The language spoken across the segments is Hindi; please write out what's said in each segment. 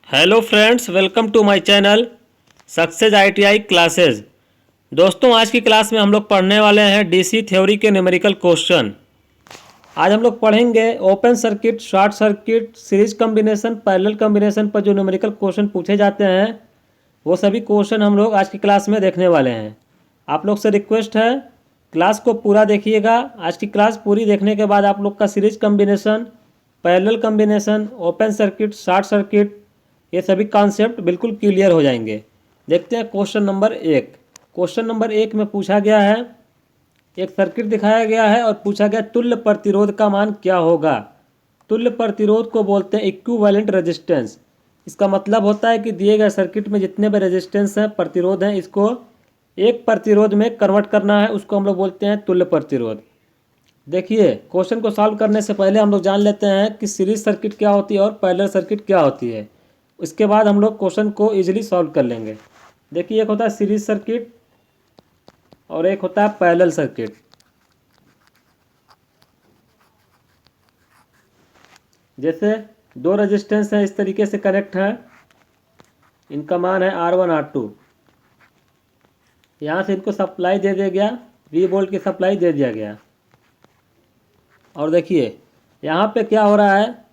Hello friends, welcome to my channel success ITI classes. दोस्तों, आज की क्लास में हम लोग पढ़ने वाले हैं डीसी थ्योरी के न्यूमेरिकल क्वेश्चन। आज हम लोग पढ़ेंगे open circuit, short circuit, series combination, parallel combination पर जो न्यूमेरिकल क्वेश्चन पूछे जाते हैं वो सभी क्वेश्चन हम लोग आज की क्लास में देखने वाले हैं। आप लोग से रिक्वेस्ट है, क्लास को पूरा देखिएगा। आज की क्लास पूरी देखने के बाद आप लोग का series combination, parallel combination, open circuit, short circuit, ये सभी कॉन्सेप्ट बिल्कुल क्लियर हो जाएंगे। देखते हैं क्वेश्चन नंबर 1। क्वेश्चन नंबर 1 में पूछा गया है, एक सर्किट दिखाया गया है और पूछा गया तुल्य प्रतिरोध का मान क्या होगा। तुल्य प्रतिरोध को बोलते हैं इक्विवेलेंट रेजिस्टेंस। इसका मतलब होता है कि दिए गए सर्किट में जितने भी रेजिस्टेंस हैं, प्रतिरोध हैं, इसको एक प्रतिरोध में कन्वर्ट करना है, उसको हम लोग बोलते हैं तुल्य प्रतिरोध। देखिए, क्वेश्चन को सॉल्व करने से पहले हम लोग जान लेते हैं कि सीरीज सर्किट क्या होती है और पैरेलल सर्किट क्या होती है। उसके बाद हम लोग क्वेश्चन को इजीली सॉल्व कर लेंगे। देखिए, एक होता है सीरीज सर्किट और एक होता है पैरेलल सर्किट। जैसे दो रेजिस्टेंस हैं, इस तरीके से कनेक्ट हैं, इनका मान है R1 R2। यहाँ से इनको सप्लाई दे दिया गया, 20 वोल्ट की सप्लाई दे दिया गया। और देखिए यहाँ पे क्या हो रहा है,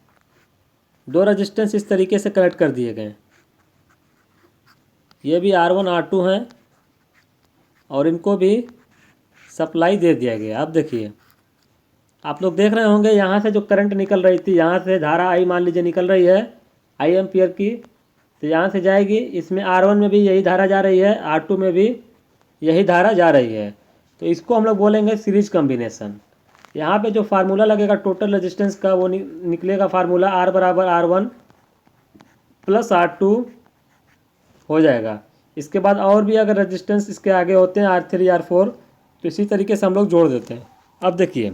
दो रेजिस्टेंस इस तरीके से कनेक्ट कर दिए गए। ये भी R1 R2 हैं और इनको भी सप्लाई दे दिया गया। अब देखिए, आप लोग देख रहे होंगे यहाँ से जो करंट निकल रही थी, यहाँ से धारा आई मान लीजिए निकल रही है आई एम्पियर की, तो यहाँ से जाएगी, इसमें R1 में भी यही धारा जा रही है, R2 में भी यही धारा जा रही है। तो इसको हम लोग बोलेंगे सीरीज कॉम्बिनेशन। यहाँ पे जो फार्मूला लगेगा टोटल रेजिस्टेंस का, वो निकलेगा फार्मूला R बराबर R1 प्लस R2 हो जाएगा। इसके बाद और भी अगर रेजिस्टेंस इसके आगे होते हैं R3 R4, तो इसी तरीके से हम लोग जोड़ देते हैं। अब देखिए,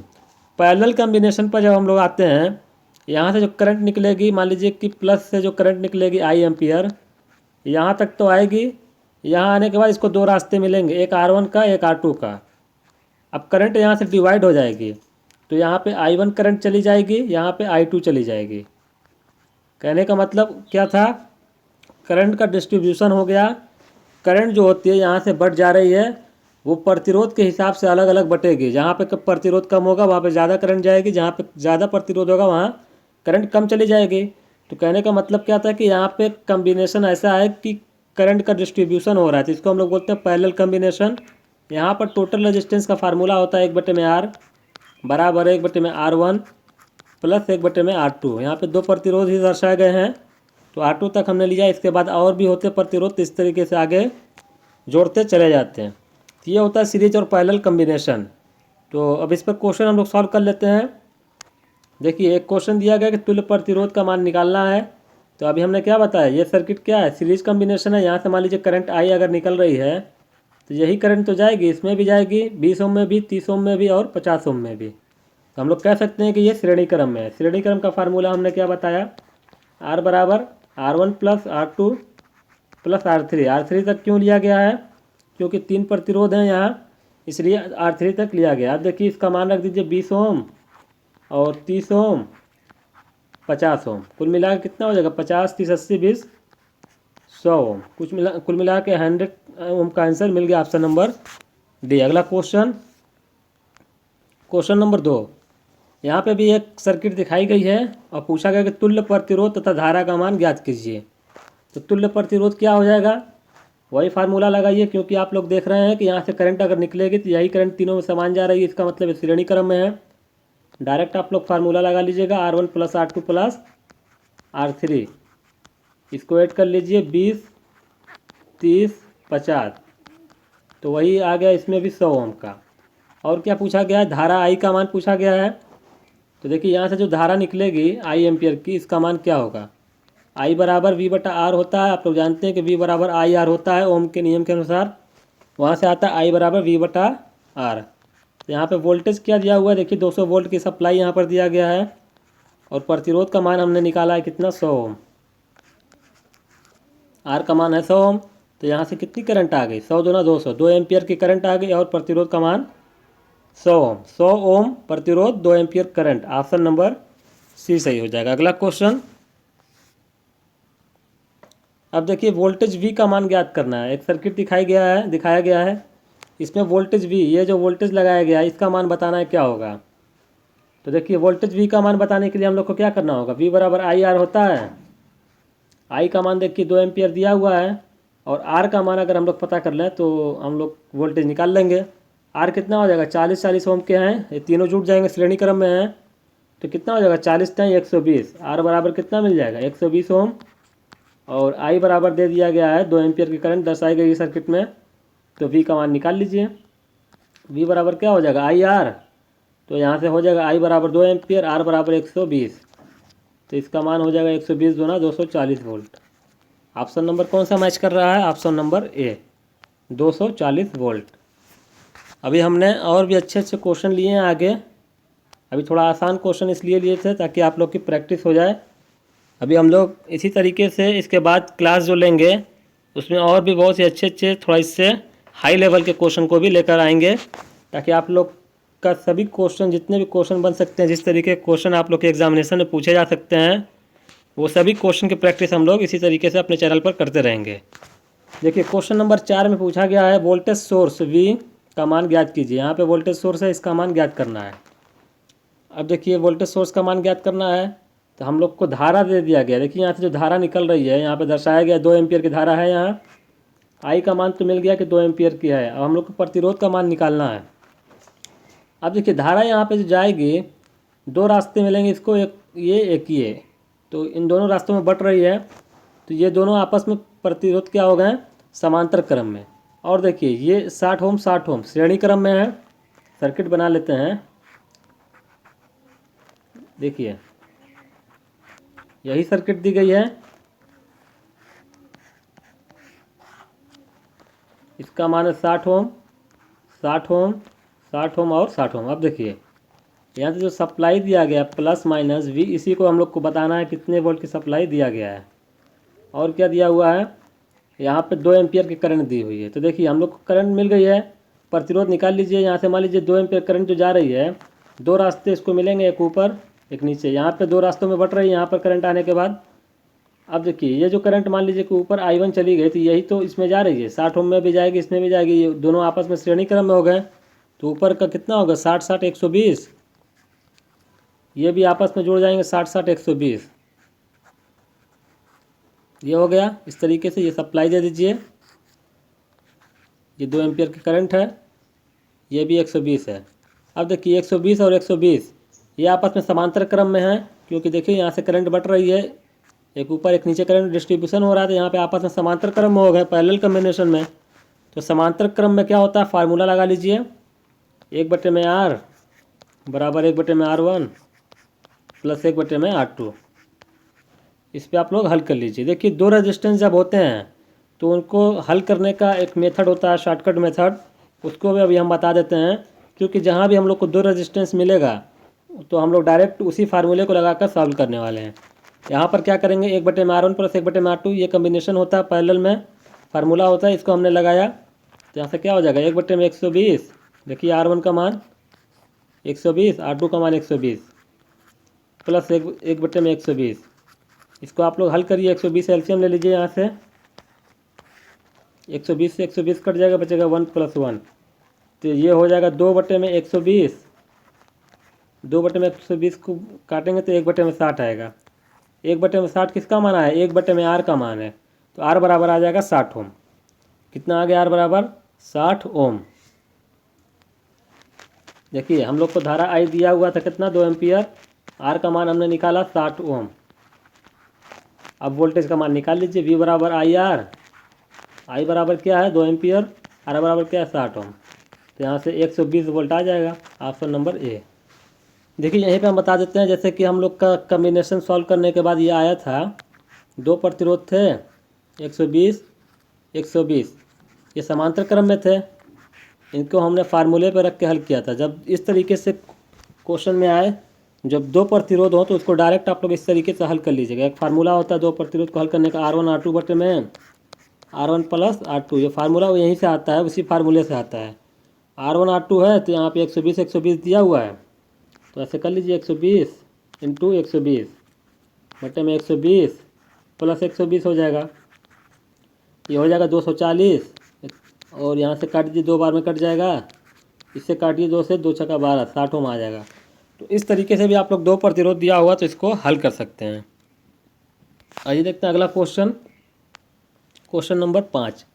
पैरेलल कॉम्बिनेशन पर जब हम लोग आते हैं, यहाँ से जो करंट निकलेगी, मान लीजिए कि प्लस से जो करंट निकलेगी आई एम्पियर, यहाँ तक तो आएगी। यहाँ आने के बाद इसको दो रास्ते मिलेंगे, एक R1 का, एक R2 का। अब करंट यहाँ से डिवाइड हो जाएगी, तो यहाँ पे I1 करंट चली जाएगी, यहाँ पे I2 चली जाएगी। कहने का मतलब क्या था, करंट का डिस्ट्रीब्यूशन हो गया। करंट जो होती है यहाँ से बढ़ जा रही है, वो प्रतिरोध के हिसाब से अलग अलग बटेगी। जहाँ पे प्रतिरोध कम होगा वहाँ पे ज़्यादा करंट जाएगी, जहाँ पे ज़्यादा प्रतिरोध होगा वहाँ करंट कम चली जाएगी। तो कहने का मतलब क्या था कि यहाँ पे कम्बिनेशन ऐसा है कि करंट का डिस्ट्रीब्यूशन हो रहा है, तो इसको हम लोग बोलते हैं पैरेलल कम्बिनेशन। यहाँ पर टोटल रेजिस्टेंस का फार्मूला होता है 1/R बराबर 1/R1 प्लस 1/R2। यहाँ पे दो प्रतिरोध ही दर्शाए गए हैं, तो R2 तक हमने लिया। इसके बाद और भी होते प्रतिरोध, तो इस तरीके से आगे जोड़ते चले जाते हैं। तो ये होता है सीरीज और पैरेलल कम्बिनेशन। तो अब इस पर क्वेश्चन हम लोग सॉल्व कर लेते हैं। देखिए, एक क्वेश्चन दिया गया कि तुल्य प्रतिरोध का मान निकालना है। तो अभी हमने क्या बताया, ये सर्किट क्या है, सीरीज कम्बिनेशन है। यहाँ से मान लीजिए करंट आई अगर निकल रही है, तो यही करंट तो जाएगी, इसमें भी जाएगी, 20 ओम में भी, 30 ओम में भी और 50 ओम में भी। तो हम लोग कह सकते हैं कि ये श्रेणी क्रम में है। श्रेणी क्रम का फार्मूला हमने क्या बताया, R बराबर R1 plus R2 plus R3 तक क्यों लिया गया है, क्योंकि 3 प्रतिरोध हैं यहाँ, इसलिए R3 तक लिया गया। अब देखिए, इसका मान रख दीजिए 20 ओम और 30 ओम 50 ओम, कुल मिला के कितना हो जाएगा, 50 30 80 20 100 ओम। कुल मिला के 100 ओम का आंसर मिल गया, ऑप्शन नंबर डी। अगला क्वेश्चन, क्वेश्चन नंबर 2। यहाँ पे भी एक सर्किट दिखाई गई है और पूछा गया कि तुल्य प्रतिरोध तथा धारा का मान ज्ञात कीजिए। तो तुल्य प्रतिरोध क्या हो जाएगा, वही फार्मूला लगाइए, क्योंकि आप लोग देख रहे हैं कि यहाँ से करंट अगर निकलेगी तो यही करंट तीनों में समान जा रही है, इसका मतलब श्रेणी क्रम में है। डायरेक्ट आप लोग फार्मूला लगा लीजिएगा, R1 plus R2 plus R3। इसको ऐड कर लीजिए, 20 30 50, तो वही आ गया इसमें भी 100 ओम का। और क्या पूछा गया है, धारा आई का मान पूछा गया है। तो देखिए, यहाँ से जो धारा निकलेगी आई एम्पियर की, इसका मान क्या होगा, आई बराबर V/R होता है। आप लोग जानते हैं कि V बराबर IR होता है ओम के नियम के अनुसार। वहाँ से आता है आई बराबर V/R। तो यहाँ पे वोल्टेज क्या दिया हुआ है, देखिए 200 वोल्ट की सप्लाई यहाँ पर दिया गया है, और प्रतिरोध का मान हमने निकाला है कितना, 100 ओम। R का मान है 100 ओम, तो यहाँ से कितनी करंट आ गई, 100 दूना 200, 2 एम्पियर की करंट आ गई, और प्रतिरोध का मान 100 ओम। 100 ओम प्रतिरोध, 2 ampere current, option number C सही हो जाएगा। अगला क्वेश्चन, अब देखिए वोल्टेज V का मान ज्ञात करना है। एक सर्किट दिखाया गया है, इसमें वोल्टेज V, ये जो वोल्टेज लगाया गया है इसका मान बताना है क्या होगा। तो देखिए वोल्टेज V का मान बताने के लिए हम लोग को क्या करना होगा, V बराबर IR होता है। I का मान देखिए 2 एम्पियर दिया हुआ है, और R का मान अगर हम लोग पता कर लें तो हम लोग वोल्टेज निकाल लेंगे। R कितना हो जाएगा, 40 ओम के हैं, ये तीनों जुट जाएंगे, श्रेणी क्रम में हैं, तो कितना हो जाएगा 40 टाइम 120। R बराबर कितना मिल जाएगा 120 ओम, और I बराबर दे दिया गया है 2 एम्पियर की करंट दर्शाई गई सर्किट में। तो V का मान निकाल लीजिए। V बराबर क्या हो जाएगा IR, तो यहाँ से हो जाएगा I बराबर 2 एम्पियर, R बराबर 120, तो इसका मान हो जाएगा 120 गुना 240 वोल्ट। ऑप्शन नंबर कौन सा मैच कर रहा है, ऑप्शन नंबर ए, 240 वोल्ट। अभी हमने और भी अच्छे अच्छे क्वेश्चन लिए हैं आगे। अभी थोड़ा आसान क्वेश्चन इसलिए लिए थे ताकि आप लोग की प्रैक्टिस हो जाए। अभी हम लोग इसी तरीके से इसके बाद क्लास जो लेंगे उसमें और भी बहुत से अच्छे अच्छे थोड़ा इससे हाई लेवल के क्वेश्चन को भी लेकर आएंगे, ताकि आप लोग का सभी क्वेश्चन, जितने भी क्वेश्चन बन सकते हैं, जिस तरीके के क्वेश्चन आप लोग के एग्जामिनेशन में पूछे जा सकते हैं, वो सभी क्वेश्चन की प्रैक्टिस हम लोग इसी तरीके से अपने चैनल पर करते रहेंगे। देखिए क्वेश्चन नंबर 4 में पूछा गया है वोल्टेज सोर्स V का मान ज्ञात कीजिए। यहाँ पे वोल्टेज सोर्स है, इसका मान ज्ञात करना है। अब देखिए वोल्टेज सोर्स का मान ज्ञात करना है तो हम लोग को धारा दे दिया गया। देखिए यहाँ से जो धारा निकल रही है यहाँ पे दर्शाया गया 2 एम्पियर की धारा है। यहाँ I का मान तो मिल गया कि 2 एम्पियर की है। अब हम लोग को प्रतिरोध का मान निकालना है। अब देखिए धारा यहाँ पे जो जाएगी, दो रास्ते मिलेंगे इसको, एक ये, तो इन दोनों रास्तों में बट रही है, तो ये दोनों आपस में प्रतिरोध क्या हो गए, समांतर क्रम में। और देखिए ये 60 ओम 60 ओम श्रेणी क्रम में है। सर्किट बना लेते हैं। देखिए यही सर्किट दी गई है, इसका मान है 60 ओम 60 ओम 60 ओम और 60 ओम। अब देखिए यहाँ से जो सप्लाई दिया गया प्लस माइनस V, इसी को हम लोग को बताना है कितने वोल्ट की सप्लाई दिया गया है। और क्या दिया हुआ है, यहाँ पे 2 एम्पियर की करंट दी हुई है। तो देखिए हम लोग को करंट मिल गई है, प्रतिरोध निकाल लीजिए। यहाँ से मान लीजिए 2 एम्पियर करंट जो जा रही है, दो रास्ते इसको मिलेंगे, एक ऊपर एक नीचे। यहाँ पे दो रास्तों में बट रही है यहाँ पर करंट आने के बाद। अब देखिए ये जो करंट मान लीजिए कि ऊपर I1 चली गई, तो यही तो इसमें जा रही है, 60 ओम में भी जाएगी, इसमें भी जाएगी, ये दोनों आपस में श्रेणी क्रम में हो गए। तो ऊपर का कितना होगा 60 60 120, ये भी आपस में जुड़ जाएंगे 60 60 120, ये हो गया। इस तरीके से ये सप्लाई दे दीजिए। ये 2 एम्पियर की करंट है, ये भी 120 है। अब देखिए 120 और 120 ये आपस में समांतर क्रम में है, क्योंकि देखिए यहाँ से करंट बढ़ रही है, एक ऊपर एक नीचे करंट डिस्ट्रीब्यूशन हो रहा है, तो यहाँ पे आपस में समांतर क्रम में हो गए, पैरेलल कम्बिनेशन में। तो समांतर क्रम में क्या होता है, फार्मूला लगा लीजिए, 1/R बराबर 1/R1 प्लस 1/R2। इस पर आप लोग हल कर लीजिए। देखिए दो रेजिस्टेंस जब होते हैं तो उनको हल करने का एक मेथड होता है, शॉर्टकट मेथड, उसको भी अभी हम बता देते हैं। क्योंकि जहाँ भी हम लोग को दो रेजिस्टेंस मिलेगा तो हम लोग डायरेक्ट उसी फार्मूले को लगाकर सॉल्व करने वाले हैं। यहाँ पर क्या करेंगे, 1/R1 प्लस 1/R2, ये कम्बिनेशन होता है, पैरेलल में फार्मूला होता है, इसको हमने लगाया। तो यहाँ से क्या हो जाएगा 1/120। देखिए R1 का मान 120, R2 का मान 120 प्लस 1/120। इसको आप लोग हल करिए, 120 एलसीएम ले लीजिए। यहाँ से 120 से 120 कट जाएगा, बचेगा 1 + 1, तो ये हो जाएगा 2/120। 2/120 को काटेंगे तो 1/60 आएगा। 1/60 किसका मान आया, 1/R का मान है, तो R बराबर आ जाएगा 60 ओम। कितना आ गया R बराबर 60 ओम। देखिए हम लोग को धारा I दिया हुआ था कितना, 2 एम्पियर, R का मान हमने निकाला 60 ओम। अब वोल्टेज का मान निकाल लीजिए, V बराबर IR, I बराबर क्या है 2 एम्पियर, R बराबर क्या है 60 ओम। तो यहाँ से 120 वोल्ट आ जाएगा, ऑप्शन नंबर ए। देखिए यहीं पे हम बता देते हैं, जैसे कि हम लोग का कम्बिनेशन सॉल्व करने के बाद ये आया था, दो प्रतिरोध थे 120 120, ये समांतर क्रम में थे, इनको हमने फार्मूले पर रख के हल किया था। जब इस तरीके से क्वेश्चन में आए, जब दो प्रतिरोध हो तो उसको डायरेक्ट आप लोग इस तरीके से हल कर लीजिएगा। एक फार्मूला होता है दो प्रतिरोध को हल करने का, R1 R2 बटे में R1 प्लस R2, ये फार्मूला यहीं से आता है, उसी फार्मूले से आता है। R1 R2 है तो यहाँ पे 120 120 दिया हुआ है, तो ऐसे कर लीजिए 120 × 120 बटे में 120 प्लस 120 हो जाएगा। ये हो जाएगा 240, और यहाँ से काट दीजिए, 2 बार में कट जाएगा, इससे काटिए 2 से, 2 छक्का 12, 60 ओम आ जाएगा। तो इस तरीके से भी आप लोग 2 प्रतिरोध दिया हुआ तो इसको हल कर सकते हैं। आइए देखते हैं अगला क्वेश्चन, क्वेश्चन नंबर 5।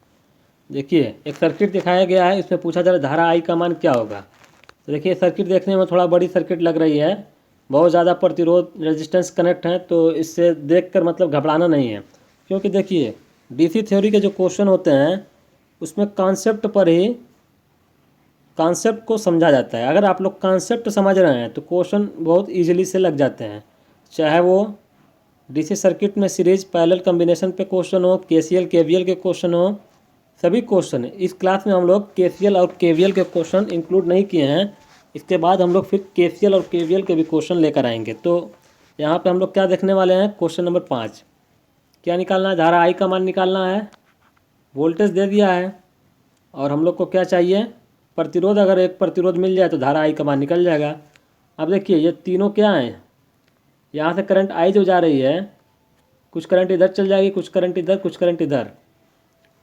देखिए एक सर्किट दिखाया गया है, इसमें पूछा जा रहा है धारा आई का मान क्या होगा। तो देखिए सर्किट देखने में थोड़ा बड़ी सर्किट लग रही है, बहुत ज़्यादा प्रतिरोध रेजिस्टेंस कनेक्ट है, तो इससे देखकर मतलब घबराना नहीं है, क्योंकि देखिए डीसी थ्योरी के जो क्वेश्चन होते हैं उसमें कॉन्सेप्ट पर ही कॉन्सेप्ट को समझा जाता है। अगर आप लोग कॉन्सेप्ट समझ रहे हैं तो क्वेश्चन बहुत इजीली से लग जाते हैं, चाहे वो डीसी सर्किट में सीरीज पैरेलल कॉम्बिनेशन पे क्वेश्चन हो, केसीएल केवीएल के क्वेश्चन हो, सभी क्वेश्चन। इस क्लास में हम लोग केसीएल और केवीएल के क्वेश्चन इंक्लूड नहीं किए हैं, इसके बाद हम लोग फिर केसीएल और केवीएल के भी क्वेश्चन लेकर आएंगे। तो यहाँ पे हम लोग क्या देखने वाले हैं, क्वेश्चन नंबर 5 क्या निकालना है, धारा आई का मान निकालना है। वोल्टेज दे दिया है और हम लोग को क्या चाहिए, प्रतिरोध। अगर एक प्रतिरोध मिल जाए तो धारा आई का मान निकल जाएगा। अब देखिए ये तीनों क्या हैं, यहाँ से करंट आई जो जा रही है, कुछ करंट इधर चल जाएगी, कुछ करंट इधर, कुछ करंट इधर।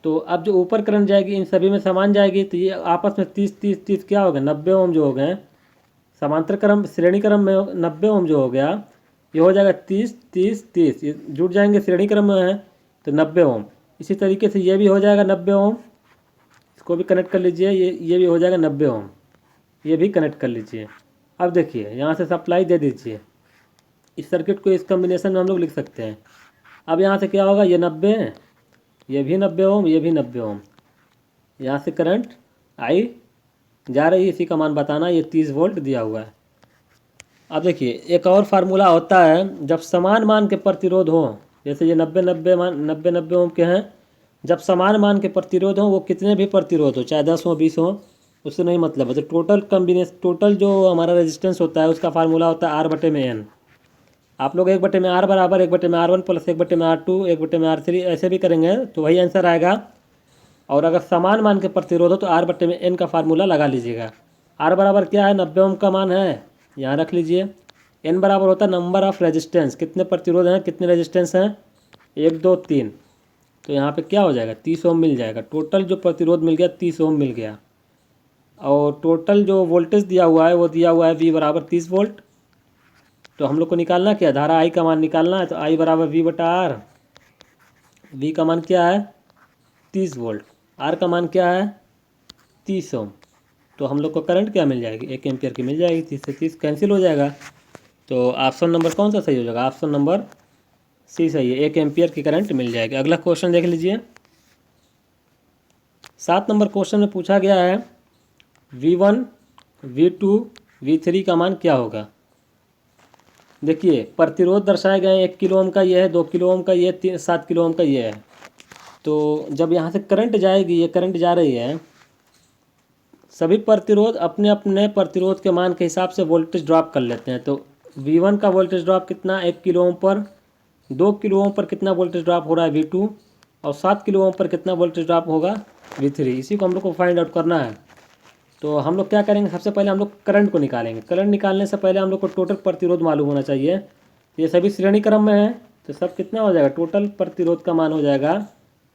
तो अब जो ऊपर करंट जाएगी इन सभी में समान जाएगी, तो ये आपस में 30-30-30 क्या हो गया, 90 ओम जो हो गए। समांतर क्रम श्रेणी क्रम में 90 ओम जो हो गया, ये हो जाएगा 30-30-30, ये जुड़ जाएंगे श्रेणी क्रम में है तो 90 ओम। इसी तरीके से ये भी हो जाएगा 90 ओम, इसको भी कनेक्ट कर लीजिए, ये भी हो जाएगा 90 ओम, ये भी कनेक्ट कर लीजिए। अब देखिए यहाँ से सप्लाई दे दीजिए, इस सर्किट को इस कॉम्बिनेशन में हम लोग लिख सकते हैं। अब यहाँ से क्या होगा, ये 90, ये भी 90 ओम, ये भी 90 ओम, यहाँ से करंट आई जा रही है, इसी का मान बताना, ये 30 वोल्ट दिया हुआ है। अब देखिए एक और फार्मूला होता है, जब समान मान के प्रतिरोध हो, जैसे ये 90-90 ओम के हैं, जब समान मान के प्रतिरोध हो, वो कितने भी प्रतिरोध हो, चाहे 10 हो 20 हो, उससे नहीं मतलब है। तो टोटल जो हमारा रेजिस्टेंस होता है उसका फार्मूला होता है R/n। आप लोग 1/r बराबर 1/r1 प्लस 1/r2 1/r3 ऐसे भी करेंगे तो वही आंसर आएगा। और अगर समान मान के प्रतिरोध हो तो R/n का फार्मूला लगा लीजिएगा। R बराबर क्या है, 90 ओम का मान है, यहाँ रख लीजिए। n बराबर होता है नंबर ऑफ रेजिस्टेंस, कितने प्रतिरोध हैं, कितने रेजिस्टेंस हैं, 1 2 3। तो यहाँ पे क्या हो जाएगा, 30 ओम मिल जाएगा। टोटल जो प्रतिरोध मिल गया 30 ओम मिल गया। और टोटल जो वोल्टेज दिया हुआ है वो दिया हुआ है V बराबर 30 वोल्ट। तो हम लोग को निकालना क्या, धारा आई का मान निकालना है, तो I बराबर V/R। V का मान क्या है 30 वोल्ट, R का मान क्या है 30 ओम। तो हम लोग को करंट क्या मिल जाएगी, 1 एम्पियर की मिल जाएगी। 30 से 30 कैंसिल हो जाएगा। तो ऑप्शन नंबर कौन सा सही हो जाएगा, ऑप्शन नंबर सी सही है, 1 एम्पियर की करंट मिल जाएगी। अगला क्वेश्चन देख लीजिए, 7 नंबर क्वेश्चन में पूछा गया है V1 V2 V3 का मान क्या होगा। देखिए प्रतिरोध दर्शाए गए हैं, 1 किलो ओम का ये है, 2 किलो ओम का ये है, 7 किलो ओम का ये है। तो जब यहाँ से करंट जाएगी, ये करंट जा रही है, सभी प्रतिरोध अपने अपने प्रतिरोध के मान के हिसाब से वोल्टेज ड्रॉप कर लेते हैं। तो V1 का वोल्टेज ड्रॉप कितना, 1 किलो ओम पर, 2 किलो ओम पर कितना वोल्टेज ड्रॉप हो रहा है V2, और 7 किलो ओम पर कितना वोल्टेज ड्रॉप होगा V3। इसी को हम लोग को फाइंड आउट करना है। तो हम लोग क्या करेंगे, सबसे पहले हम लोग करंट को निकालेंगे। करंट निकालने से पहले हम लोग को टोटल प्रतिरोध मालूम होना चाहिए। ये सभी श्रेणी क्रम में है तो सब कितना हो जाएगा, टोटल प्रतिरोध का मान हो जाएगा,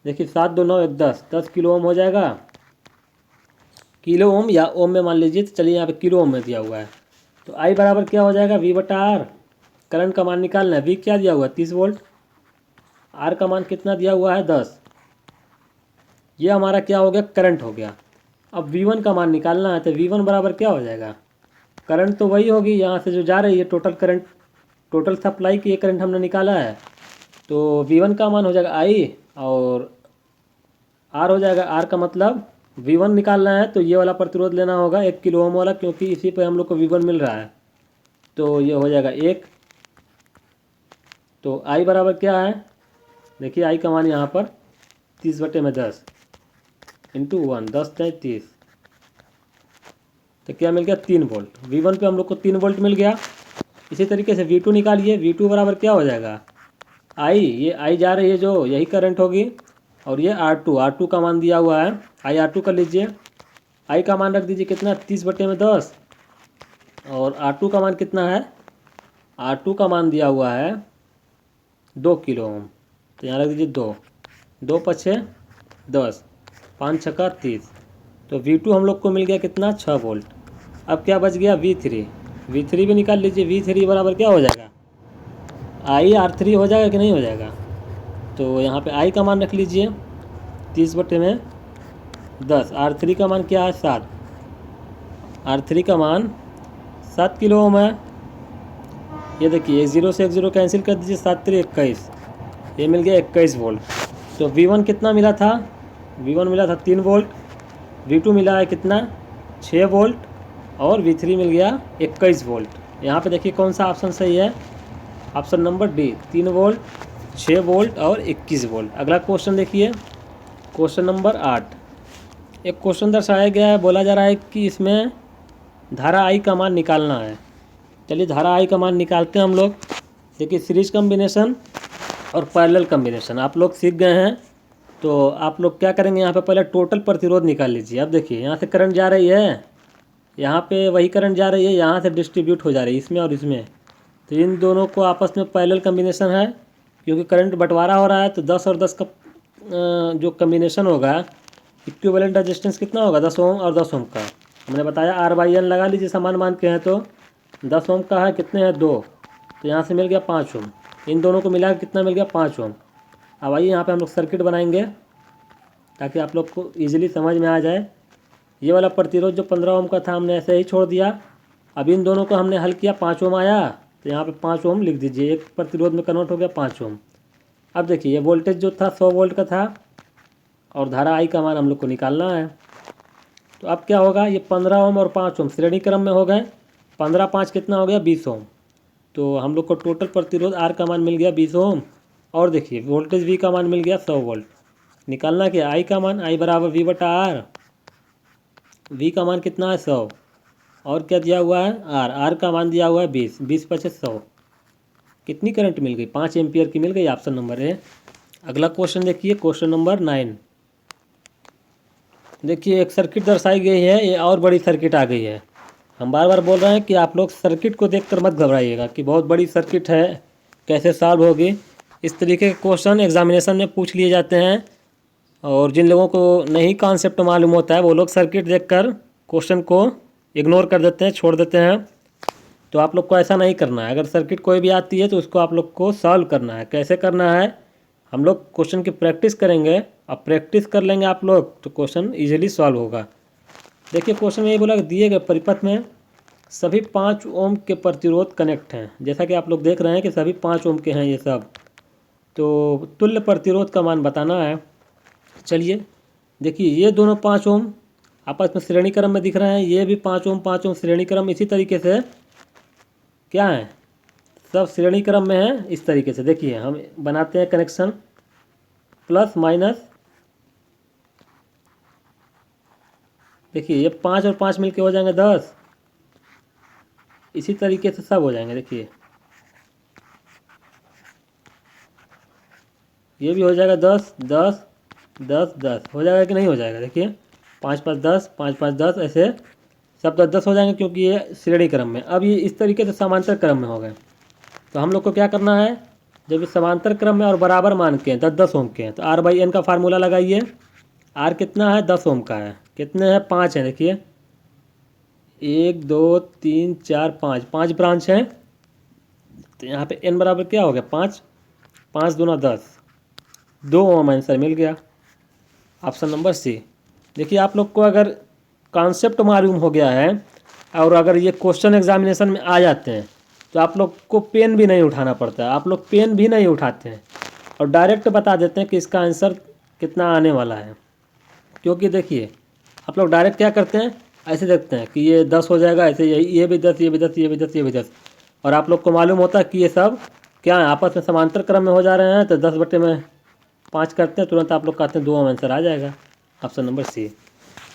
देखिए 7 2 9 1 10 किलो ओम हो जाएगा। किलो ओम या ओम में मान लीजिए, तो चलिए यहाँ पे किलो ओम में दिया हुआ है। तो आई बराबर क्या हो जाएगा, V/R। करंट का मान निकालना है, V क्या दिया हुआ है 30 वोल्ट, R का मान कितना दिया हुआ है 10। ये हमारा क्या हो गया, करंट हो गया। अब V1 का मान निकालना है, तो V1 बराबर क्या हो जाएगा, करंट तो वही होगी यहाँ से जो जा रही है, टोटल करंट, टोटल सप्लाई की ये करंट हमने निकाला है। तो V1 का मान हो जाएगा I, और R हो जाएगा, R का मतलब V1 निकालना है तो ये वाला प्रतिरोध लेना होगा 1 किलो ओम वाला, क्योंकि इसी पे हम लोग को V1 मिल रहा है। तो ये हो जाएगा 1। तो I बराबर क्या है, देखिए I का मान यहाँ पर 30/10 इंटू 1, 10 × 30, तो क्या मिल गया 3 वोल्ट। V1 पे हम लोग को 3 वोल्ट मिल गया। इसी तरीके से V2 निकालिए, V2 बराबर क्या हो जाएगा, I, ये I जा रही है जो, यही करंट होगी, और ये R2 का मान दिया हुआ है, R2 कर लीजिए। I का मान रख दीजिए कितना, 30/10, और R2 का मान कितना है, R2 का मान दिया हुआ है 2 किलो ओम, तो यहाँ रख दीजिए 2 2 × 5 10, 5 छक्का 30। तो V2 हम लोग को मिल गया कितना, 6 वोल्ट। अब क्या बच गया, V3। V3 भी निकाल लीजिए। V3 बराबर क्या हो जाएगा, IR3 हो जाएगा कि नहीं हो जाएगा। तो यहाँ पे I का मान रख लीजिए 30/10। R3 का मान क्या है, 7। R3 का मान 7 किलो ओम है। ये देखिए, 1 0 से 1 0 कैंसिल कर दीजिए, 7 3 21। ये मिल गया 21 वोल्ट। तो V1 कितना मिला था, V1 मिला था 3 वोल्ट। V2 मिला है कितना, 6 वोल्ट। और V3 मिल गया 21 वोल्ट। यहाँ पे देखिए कौन सा ऑप्शन सही है, option number D, 3 volt, 6 volt और 21 वोल्ट। अगला क्वेश्चन देखिए, क्वेश्चन नंबर 8। एक क्वेश्चन दर्शाया गया है, बोला जा रहा है कि इसमें धारा आई का मान निकालना है। चलिए धारा आई का मान निकालते हैं हम लोग। देखिए सीरीज कम्बिनेशन और पैरेलल कम्बिनेशन आप लोग सीख गए हैं। तो आप लोग क्या करेंगे, यहाँ पे पहले टोटल प्रतिरोध निकाल लीजिए। अब देखिए यहाँ से करंट जा रही है, यहाँ पे वही करंट जा रही है, यहाँ से डिस्ट्रीब्यूट हो जा रही है इसमें और इसमें। तो इन दोनों को आपस में पैरेलल कम्बिनेशन है, क्योंकि करंट बंटवारा हो रहा है। तो 10 और 10 का जो कम्बिनेशन होगा, इक्विवेलेंट रेजिस्टेंस कितना होगा, 10 ओम और 10 ओम का। हमने बताया R/N लगा लीजिए, समान मान के हैं। तो 10 ओम का है, कितने हैं, 2। तो यहाँ से मिल गया 5 ओम। इन दोनों को मिला के कितना मिल गया, 5 ओम। अब आइए यहाँ पे हम लोग सर्किट बनाएंगे ताकि आप लोग को ईजिली समझ में आ जाए। ये वाला प्रतिरोध जो 15 ओम का था हमने ऐसे ही छोड़ दिया। अब इन दोनों को हमने हल किया, 5 ओम आया। तो यहाँ पे 5 ओम लिख दीजिए, एक प्रतिरोध में कन्वर्ट हो गया 5 ओम। अब देखिए ये वोल्टेज जो था 100 वोल्ट का था और धारा आई का मान हम लोग को निकालना है। तो अब क्या होगा, ये 15 ओम और 5 ओम श्रेणी क्रम में हो गए। 15 5 कितना हो गया, 20 ओम। तो हम लोग को टोटल प्रतिरोध आर का मान मिल गया 20 ओम। और देखिए वोल्टेज वी का मान मिल गया 100 वोल्ट। निकालना क्या, आई का मान, आई बराबर V/R। वी का मान कितना है, 100। और क्या दिया हुआ है, आर। आर का मान दिया हुआ है 20। 20 × 100 कितनी करंट मिल गई, 5 एम्पियर की मिल गई, ऑप्शन नंबर ए। अगला क्वेश्चन देखिए, क्वेश्चन नंबर 9। देखिए एक सर्किट दर्शाई गई है, ये और बड़ी सर्किट आ गई है। हम बार बार बोल रहे हैं कि आप लोग सर्किट को देखकर मत घबराइएगा कि बहुत बड़ी सर्किट है, कैसे सॉल्व होगी। इस तरीके के क्वेश्चन एग्जामिनेशन में पूछ लिए जाते हैं। और जिन लोगों को नहीं कॉन्सेप्ट मालूम होता है वो लोग सर्किट देखकर क्वेश्चन को इग्नोर कर देते हैं, छोड़ देते हैं। तो आप लोग को ऐसा नहीं करना है। अगर सर्किट कोई भी आती है तो उसको आप लोग को सॉल्व करना है। कैसे करना है, हम लोग क्वेश्चन की प्रैक्टिस करेंगे। अब प्रैक्टिस कर लेंगे आप लोग तो क्वेश्चन ईजिली सॉल्व होगा। देखिए क्वेश्चन में ये बोला कि दिए गए परिपथ में सभी 5 ओम के प्रतिरोध कनेक्ट हैं। जैसा कि आप लोग देख रहे हैं कि सभी 5 ओम के हैं ये सब। तो तुल्य प्रतिरोध का मान बताना है। चलिए देखिए ये दोनों 5 ओम आपस में श्रेणी क्रम में दिख रहे हैं, ये भी 5 ओम 5 ओम श्रेणी क्रम। इसी तरीके से क्या है, सब श्रेणी क्रम में है। इस तरीके से देखिए हम बनाते हैं कनेक्शन, प्लस माइनस। देखिए ये 5 और 5 मिलके हो जाएंगे 10। इसी तरीके से सब हो जाएंगे। देखिए ये भी हो जाएगा 10 10 10 10 हो जाएगा कि नहीं हो जाएगा। देखिए 5 5 10 5 5 10 ऐसे सब 10 10 हो जाएंगे, क्योंकि ये श्रेणी क्रम में। अब ये इस तरीके से समांतर क्रम में हो गए। तो हम लोग को क्या करना है, जब ये समांतर क्रम में और बराबर मान के हैं 10 10 ओम के हैं, तो R/N का फार्मूला लगाइए। R कितना है, 10 ओम का है। कितने हैं, 5 हैं। देखिए 1 2 3 4 5 5 ब्रांच हैं। तो यहाँ पे N बराबर क्या हो गया, 5। 5 दूना 10, 2 ओम आंसर मिल गया, ऑप्शन नंबर सी। देखिए आप लोग को अगर कॉन्सेप्ट मालूम हो गया है और अगर ये क्वेश्चन एग्जामिनेशन में आ जाते हैं तो आप लोग को पेन भी नहीं उठाना पड़ता है। आप लोग पेन भी नहीं उठाते हैं और डायरेक्ट बता देते हैं कि इसका आंसर कितना आने वाला है। क्योंकि देखिए आप लोग डायरेक्ट क्या करते हैं, ऐसे देखते हैं कि ये 10 हो जाएगा, ऐसे ये भी 10 ये भी 10 ये भी 10 ये भी 10। और आप लोग को मालूम होता है कि ये सब क्या है, आपस में समांतर क्रम में हो जा रहे हैं। तो 10/5 करते हैं, तुरंत आप लोग कहते हैं 2 आंसर आ जाएगा, ऑप्शन नंबर सी।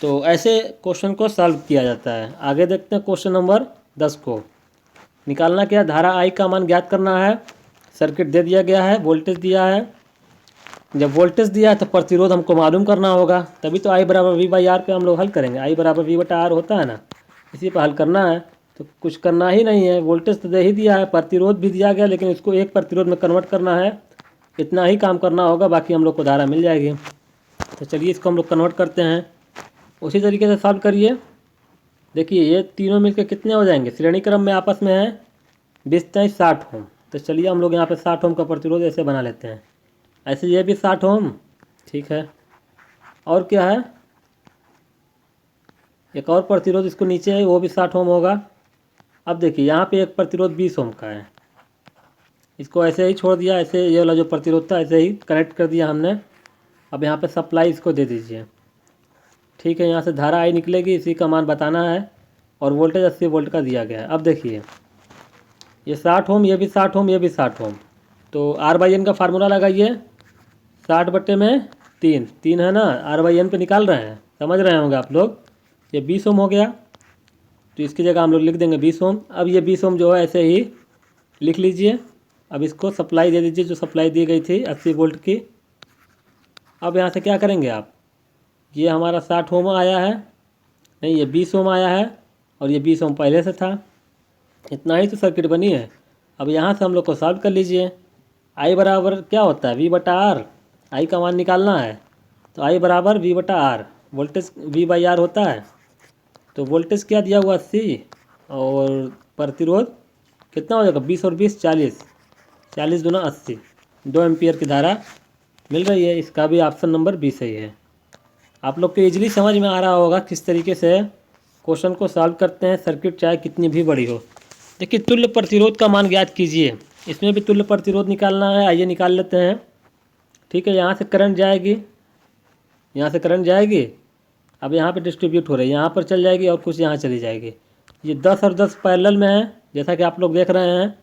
तो ऐसे क्वेश्चन को सॉल्व किया जाता है। आगे देखते हैं क्वेश्चन नंबर 10 को। निकालना क्या, धारा आई का मान ज्ञात करना है। सर्किट दे दिया गया है, वोल्टेज दिया है। जब वोल्टेज दिया है तो प्रतिरोध हमको मालूम करना होगा, तभी तो I बराबर V/R पे हम लोग हल करेंगे। I बराबर V/R होता है ना, इसी पर हल करना है। तो कुछ करना ही नहीं है, वोल्टेज तो दे ही दिया है, प्रतिरोध भी दिया गया, लेकिन इसको एक प्रतिरोध में कन्वर्ट करना है। इतना ही काम करना होगा, बाकी हम लोग को धारा मिल जाएगी। तो चलिए इसको हम लोग कन्वर्ट करते हैं, उसी तरीके से सॉल्व करिए। देखिए ये तीनों मिलकर कितने हो जाएंगे, श्रेणी क्रम में आपस में है 20×60 ओम। तो चलिए हम लोग यहाँ पे 60 ओम का प्रतिरोध ऐसे बना लेते हैं। ऐसे ये भी 60 ओम, ठीक है। और क्या है, एक और प्रतिरोध इसको नीचे है, वो भी 60 ओम होगा। अब देखिए यहाँ पे एक प्रतिरोध 20 ओम का है, इसको ऐसे ही छोड़ दिया, ऐसे ये वाला जो प्रतिरोध था ऐसे ही कनेक्ट कर दिया हमने। अब यहाँ पे सप्लाई इसको दे दीजिए, ठीक है। यहाँ से धारा आई निकलेगी, इसी का मान बताना है, और वोल्टेज 80 वोल्ट का दिया गया है। अब देखिए ये 60 ओम, ये भी 60 ओम, ये भी 60 ओम। तो R/N का फार्मूला लगाइए, 60/3, 3 है ना, R/N पे निकाल रहे हैं, समझ रहे होंगे आप लोग। ये 20 ओम हो गया, तो इसकी जगह हम लोग लिख देंगे 20 ओम। अब ये 20 ओम जो है ऐसे ही लिख लीजिए। अब इसको सप्लाई दे दीजिए, जो सप्लाई दी गई थी 80 वोल्ट की। अब यहाँ से क्या करेंगे आप, ये हमारा 60 ओम आया है, नहीं ये 20 ओम आया है, और ये 20 ओम पहले से था। इतना ही तो सर्किट बनी है। अब यहाँ से हम लोग को सॉल्व कर लीजिए। आई बराबर क्या होता है, V/R, आई का मान निकालना है। तो आई बराबर V/R, वोल्टेज V/R होता है। तो वोल्टेज क्या दिया हुआ 80, और प्रतिरोध कितना हो जाएगा, 20 और 20 40, 40 दूना 80, 2 एम्पियर की धारा मिल रही है। इसका भी ऑप्शन नंबर बी सही है। आप लोग को इजीली समझ में आ रहा होगा किस तरीके से क्वेश्चन को सॉल्व करते हैं, सर्किट चाहे कितनी भी बड़ी हो। देखिए तुल्य प्रतिरोध का मान ज्ञात कीजिए, इसमें भी तुल्य प्रतिरोध निकालना है, आइए निकाल लेते हैं। ठीक है, यहाँ से करंट जाएगी, यहाँ से करंट जाएगी, अब यहाँ पे डिस्ट्रीब्यूट हो रही है, यहाँ पर चल जाएगी और कुछ यहाँ चली जाएगी। ये 10 और 10 पैरेलल में है, जैसा कि आप लोग देख रहे हैं।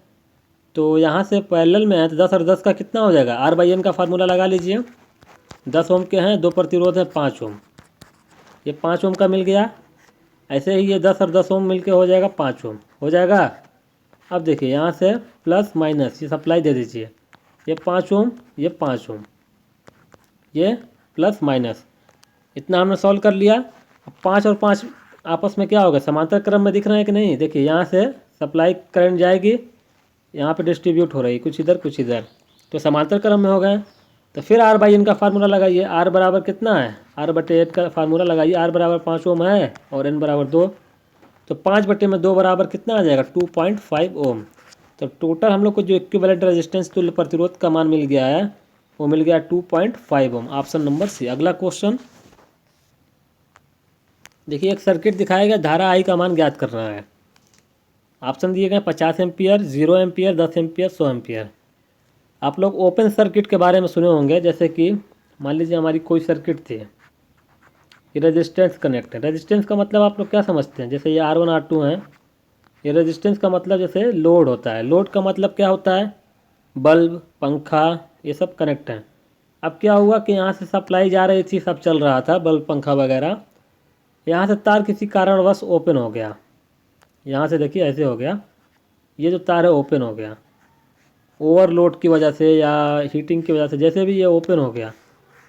तो यहाँ से पैरेलल में है, तो 10 और 10 का कितना हो जाएगा, R/N का फार्मूला लगा लीजिए। 10 ओम के हैं, 2 प्रतिरोध है 5 ओम, ये 5 ओम का मिल गया। ऐसे ही ये 10 और 10 ओम मिलके हो जाएगा 5 ओम, हो जाएगा। अब देखिए यहाँ से प्लस माइनस ये सप्लाई दे दीजिए, ये 5 ओम, ये 5 ओम, ये प्लस माइनस, इतना हमने सॉल्व कर लिया। अब 5 और 5 आपस में क्या होगा, समांतर क्रम में दिख रहे हैं कि नहीं। देखिए यहाँ से सप्लाई करंट जाएगी, यहाँ पे डिस्ट्रीब्यूट हो रही है, कुछ इधर कुछ इधर, तो समांतर क्रम में हो गए। तो फिर R/N का फार्मूला लगाइए, R बराबर कितना है, R/8 का फार्मूला लगाइए। R बराबर 5 ओम है और N बराबर 2, तो 5/2 बराबर कितना आ जाएगा, 2.5 ओम। तो टोटल हम लोग को जो इक्विवेलेंट रेजिस्टेंस तुल्य प्रतिरोध का मान मिल गया है, वो मिल गया 2.5 ओम। ऑप्शन नंबर सी। अगला क्वेश्चन देखिए, एक सर्किट दिखाया गया, धारा I का मान ज्ञात करना है। ऑप्शन दिए गए 50 एम्पियर, 0 एम्पियर, 10 एम्पियर, 100 एम्पियर। आप लोग ओपन सर्किट के बारे में सुने होंगे, जैसे कि मान लीजिए हमारी कोई सर्किट थी, ये रेजिस्टेंस कनेक्ट है। रेजिस्टेंस का मतलब आप लोग क्या समझते हैं, जैसे ये R1 R2 है, ये रेजिस्टेंस का मतलब जैसे लोड होता है। लोड का मतलब क्या होता है, बल्ब, पंखा, ये सब कनेक्ट हैं। अब क्या हुआ कि यहाँ से सप्लाई जा रही थी, सब चल रहा था, बल्ब पंखा वगैरह। यहाँ से तार किसी कारणवश ओपन हो गया, यहाँ से देखिए ऐसे हो गया, ये जो तार है ओपन हो गया, ओवरलोड की वजह से या हीटिंग की वजह से, जैसे भी ये ओपन हो गया।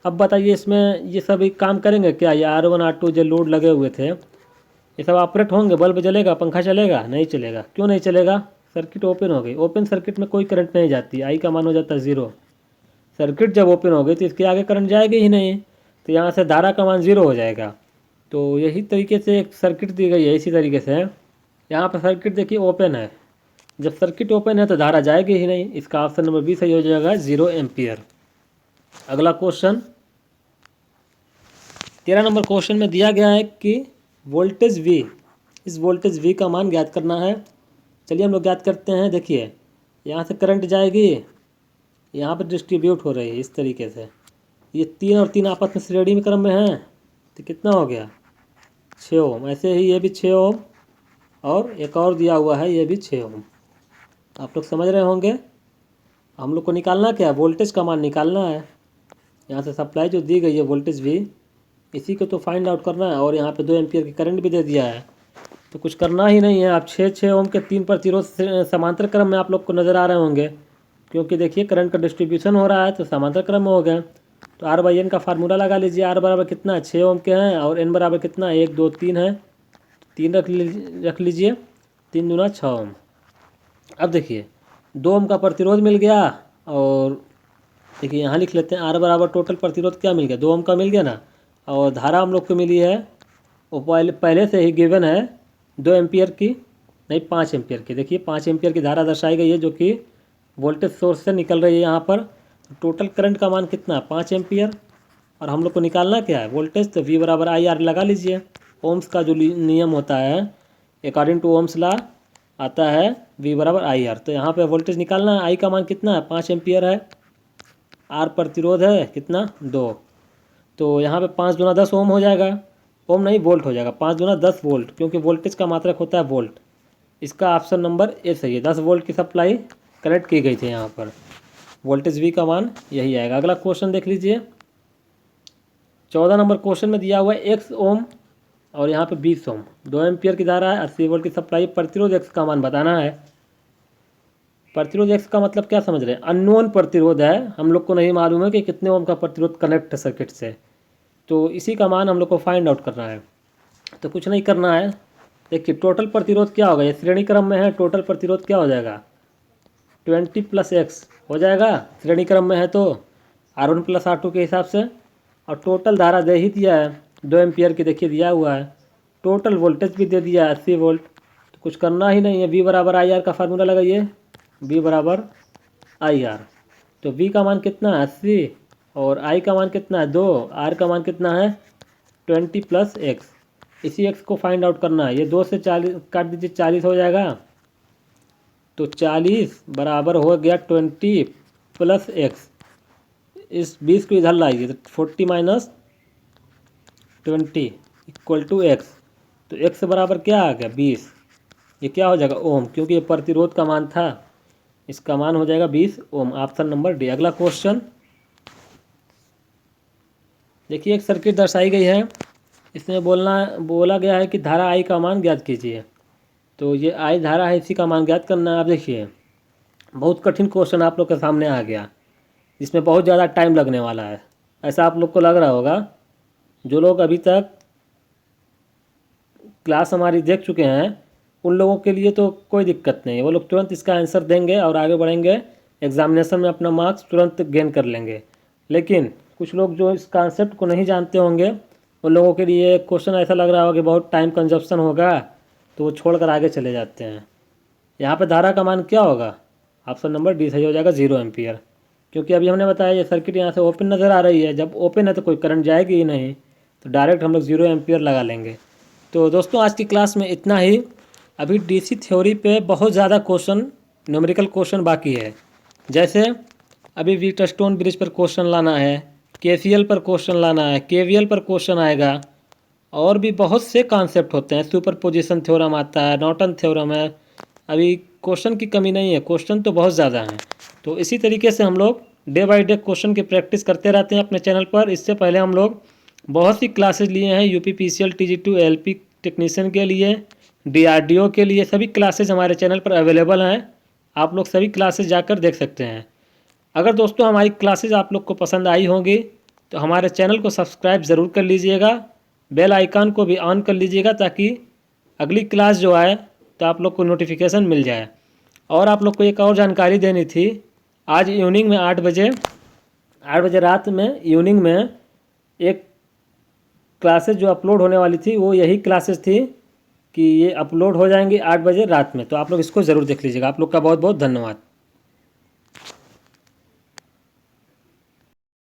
अब बताइए इसमें ये सभी काम करेंगे क्या, ये R1 R2 जो लोड लगे हुए थे, ये सब ऑपरेट होंगे, बल्ब जलेगा, पंखा चलेगा, नहीं चलेगा। क्यों नहीं चलेगा, सर्किट ओपन हो गई। ओपन सर्किट में कोई करंट नहीं जाती, आई का मान हो जाता है 0। सर्किट जब ओपन हो गई तो इसके आगे करंट जाएगी ही नहीं, तो यहाँ से धारा का मान 0 हो जाएगा। तो यही तरीके से एक सर्किट दी गई है, इसी तरीके से यहाँ पर सर्किट देखिए ओपन है, जब सर्किट ओपन है तो धारा जाएगी ही नहीं। इसका ऑप्शन नंबर बी सही हो जाएगा, 0 एम्पियर। अगला क्वेश्चन 13 नंबर क्वेश्चन में दिया गया है कि वोल्टेज V, इस वोल्टेज V का मान ज्ञात करना है। चलिए हम लोग ज्ञात करते हैं। देखिए यहाँ से करंट जाएगी, यहाँ पर डिस्ट्रीब्यूट हो रही है इस तरीके से, ये 3 और 3 आपस में श्रेणी में क्रम में हैं, तो कितना हो गया 6 ओम। ऐसे ही ये भी 6 ओम, और एक और दिया हुआ है, ये भी 6 ओम। आप लोग समझ रहे होंगे। हम लोग को निकालना क्या है, वोल्टेज का मान निकालना है। यहाँ से सप्लाई जो दी गई है वोल्टेज V, इसी को तो फाइंड आउट करना है। और यहाँ पे 2 एम्पियर की करंट भी दे दिया है, तो कुछ करना ही नहीं है। आप 6 ओम के 3 प्रतिरोध समांतर क्रम में आप लोग को नज़र आ रहे होंगे, क्योंकि देखिए करंट का डिस्ट्रीब्यूशन हो रहा है, तो समांतर क्रम में हो गए। तो R/N का फार्मूला लगा लीजिए। R बराबर कितना है, 6 ओम के हैं, और N बराबर कितना है, 1 2 3 है, 3 रख लीजिए, 3 दूना 6 ओम। अब देखिए 2 ओम का प्रतिरोध मिल गया, और देखिए यहाँ लिख लेते हैं R बराबर टोटल प्रतिरोध क्या मिल गया, 2 ओम का मिल गया ना। और धारा हम लोग को मिली है वो पहले से ही गिवन है 2 एम्पियर की, नहीं 5 एम्पियर की। देखिए 5 एम्पियर की धारा दर्शाई गई है जो कि वोल्टेज सोर्स से निकल रही है यहाँ पर। टोटल करंट का मान कितना है, 5 एम्पियर। और हम लोग को निकालना क्या है, वोल्टेज। तो V बराबर IR लगा लीजिए। ओम्स का जो नियम होता है अकॉर्डिंग टू ओम्स लॉ आता है V बराबर IR। तो यहाँ पे वोल्टेज निकालना है, I का मान कितना है, 5 एम्पियर है। R प्रतिरोध है कितना, 2। तो यहाँ पे 5 दूना 10 ओम हो जाएगा, ओम नहीं वोल्ट हो जाएगा। 5 दूना 10 वोल्ट, क्योंकि वोल्टेज का मात्रक होता है वोल्ट। इसका ऑप्शन नंबर ए सही है। 10 वोल्ट की सप्लाई कनेक्ट की गई थी यहाँ पर। वोल्टेज V का मान यही आएगा। अगला क्वेश्चन देख लीजिए। 14 नंबर क्वेश्चन में दिया हुआ है X ओम और यहाँ पे 20 ओम, 2 एम्पियर की धारा है, 80 वोल्ट की सप्लाई। प्रतिरोध X का मान बताना है। प्रतिरोध X का मतलब क्या समझ रहे हैं, अननोन प्रतिरोध है, हम लोग को नहीं मालूम है कि कितने ओम का प्रतिरोध कनेक्ट है सर्किट से। तो इसी का मान हम लोग को फाइंड आउट करना है। तो कुछ नहीं करना है। देखिए टोटल प्रतिरोध क्या होगा, ये श्रेणी क्रम में है। टोटल प्रतिरोध क्या हो जाएगा, 20 + X हो जाएगा। श्रेणी क्रम में है तो R1 + R2 के हिसाब से। और टोटल धारा दे ही दिया है 2 एम्पियर की, देखिए दिया हुआ है। टोटल वोल्टेज भी दे दिया है 80 वोल्ट। तो कुछ करना ही नहीं है। V बराबर IR का फार्मूला लगाइए, V बराबर IR। तो V का मान कितना है, 80, और I का मान कितना है, 2। R का मान कितना है, 20 + X। इसी X को फाइंड आउट करना है। ये 2 से 40 काट दीजिए, 40 हो जाएगा। तो 40 बराबर हो गया 20 + X। इस 20 को इधर लाइए तो 40 - 20 = X। तो X बराबर क्या आ गया, 20। ये क्या हो जाएगा, ओम, क्योंकि ये प्रतिरोध का मान था। इसका मान हो जाएगा 20 ओम। Option number D. अगला क्वेश्चन देखिए, एक सर्किट दर्शाई गई है। इसमें बोला गया है कि धारा I का मान ज्ञात कीजिए। तो ये I धारा है, इसी का मान ज्ञात करना है। आप देखिए बहुत कठिन क्वेश्चन आप लोग के सामने आ गया, इसमें बहुत ज़्यादा टाइम लगने वाला है, ऐसा आप लोग को लग रहा होगा। जो लोग अभी तक क्लास हमारी देख चुके हैं उन लोगों के लिए तो कोई दिक्कत नहीं है, वो लोग तुरंत इसका आंसर देंगे और आगे बढ़ेंगे, एग्जामिनेशन में अपना मार्क्स तुरंत गेन कर लेंगे। लेकिन कुछ लोग जो इस कॉन्सेप्ट को नहीं जानते होंगे उन लोगों के लिए क्वेश्चन ऐसा लग रहा होगा कि बहुत टाइम कंजप्शन होगा, तो वो छोड़ कर आगे चले जाते हैं। यहाँ पर धारा का मान क्या होगा, ऑप्शन नंबर डी सही हो जाएगा, 0 एम्पियर। क्योंकि अभी हमने बताया ये सर्किट यहाँ से ओपन नज़र आ रही है, जब ओपन है तो कोई करंट जाएगी ही नहीं, तो डायरेक्ट हम लोग 0 एम्पियर लगा लेंगे। तो दोस्तों आज की क्लास में इतना ही। अभी डीसी थ्योरी पे बहुत ज़्यादा क्वेश्चन, न्यूमेरिकल क्वेश्चन बाकी है। जैसे अभी व्हीटस्टोन ब्रिज पर क्वेश्चन लाना है, केसीएल पर क्वेश्चन लाना है, केवीएल पर क्वेश्चन आएगा, और भी बहुत से कॉन्सेप्ट होते हैं। सुपरपोजिशन थ्योरम आता है, नॉर्टन थ्योरम है। अभी क्वेश्चन की कमी नहीं है, क्वेश्चन तो बहुत ज़्यादा हैं। तो इसी तरीके से हम लोग डे बाय डे क्वेश्चन की प्रैक्टिस करते रहते हैं अपने चैनल पर। इससे पहले हम लोग बहुत सी क्लासेज लिए हैं, UPPCL TG2 LP टेक्नीशियन के लिए, DRDO के लिए। सभी क्लासेज हमारे चैनल पर अवेलेबल हैं, आप लोग सभी क्लासेज जाकर देख सकते हैं। अगर दोस्तों हमारी क्लासेज आप लोग को पसंद आई होंगी तो हमारे चैनल को सब्सक्राइब ज़रूर कर लीजिएगा, बेल आइकन को भी ऑन कर लीजिएगा, ताकि अगली क्लास जो आए तो आप लोग को नोटिफिकेशन मिल जाए। और आप लोग को एक और जानकारी देनी थी, आज इवनिंग में 8 बजे रात में इवनिंग में एक क्लासेज जो अपलोड होने वाली थी वो यही क्लासेज थी कि ये अपलोड हो जाएंगी 8 बजे रात में। तो आप लोग इसको ज़रूर देख लीजिएगा। आप लोग का बहुत बहुत धन्यवाद।